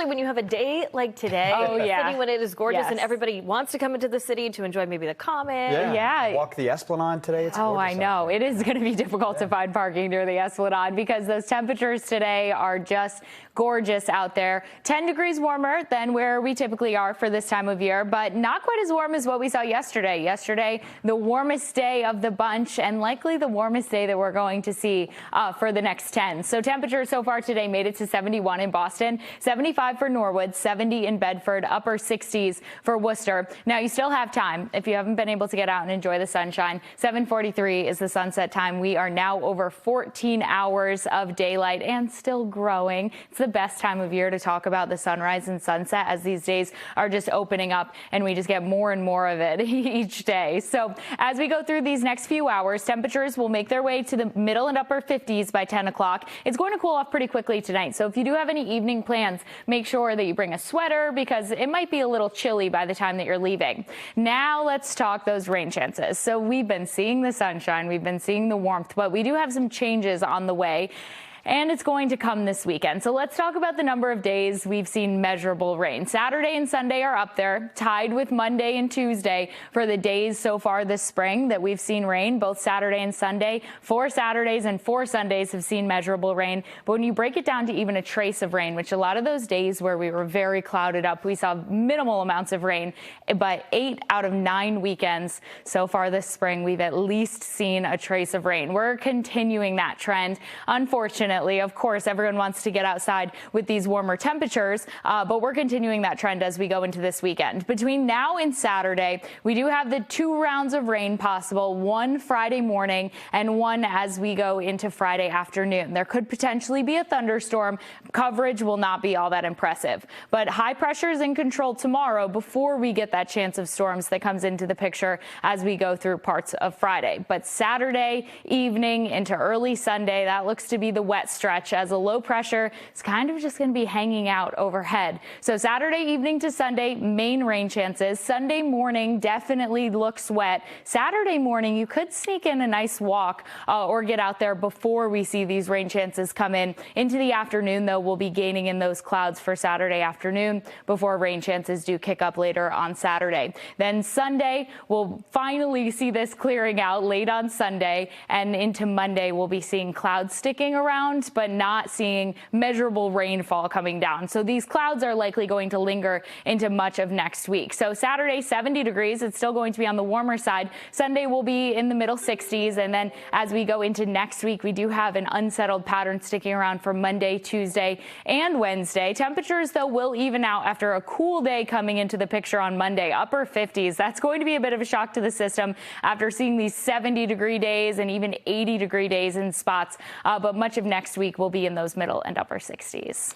When you have a day like today, city when it is gorgeous and everybody wants to come into the city to enjoy maybe the Common. Walk the Esplanade today. It's I know. It is going to be difficult to find parking near the Esplanade because those temperatures today are just gorgeous out there. 10 degrees warmer than where we typically are for this time of year, but not quite as warm as what we saw yesterday. Yesterday, the warmest day of the bunch and likely the warmest day that we're going to see for the next 10. So temperatures so far today made it to 71 in Boston, 75 for Norwood, 70 in Bedford, upper 60s for Worcester. Now you still have time if you haven't been able to get out and enjoy the sunshine. 7:43 is the sunset time. We are now over 14 hours of daylight and still growing. It's the best time of year to talk about the sunrise and sunset as these days are just opening up and we just get more and more of it each day. So as we go through these next few hours, temperatures will make their way to the middle and upper 50s by 10 o'clock. It's going to cool off pretty quickly tonight. So if you do have any evening plans, make sure that you bring a sweater because it might be a little chilly by the time that you're leaving. Now let's talk those rain chances. So we've been seeing the sunshine, we've been seeing the warmth, but we do have some changes on the way. And it's going to come this weekend. So let's talk about the number of days we've seen measurable rain. Saturday and Sunday are up there, tied with Monday and Tuesday for the days so far this spring that we've seen rain. Both Saturday and Sunday, 4 Saturdays and 4 Sundays have seen measurable rain. But when you break it down to even a trace of rain, which a lot of those days where we were very clouded up, we saw minimal amounts of rain. But 8 out of 9 weekends so far this spring, we've at least seen a trace of rain. We're continuing that trend, unfortunately. Of course, everyone wants to get outside with these warmer temperatures, but we're continuing that trend as we go into this weekend. Between now and Saturday, we do have the 2 rounds of rain possible, one Friday morning and one as we go into Friday afternoon. There could potentially be a thunderstorm. Coverage will not be all that impressive, but high pressure is in control tomorrow before we get that chance of storms that comes into the picture as we go through parts of Friday. But Saturday evening into early Sunday, that looks to be the wet stretch as a low pressure is kind of just going to be hanging out overhead. So Saturday evening to Sunday, main rain chances. Sunday morning definitely looks wet. Saturday morning, you could sneak in a nice walk or get out there before we see these rain chances come in. Into the afternoon, though, we'll be gaining in those clouds for Saturday afternoon before rain chances do kick up later on Saturday. Then Sunday, we'll finally see this clearing out late on Sunday, and into Monday, we'll be seeing clouds sticking around, but not seeing measurable rainfall coming down. So these clouds are likely going to linger into much of next week. So Saturday, 70 degrees. It's still going to be on the warmer side. Sunday will be in the middle 60s. And then as we go into next week, we do have an unsettled pattern sticking around for Monday, Tuesday, and Wednesday. Temperatures, though, will even out after a cool day coming into the picture on Monday, upper 50s. That's going to be a bit of a shock to the system after seeing these 70-degree days and even 80-degree days in spots. But much of next week will be in those middle and upper 60s.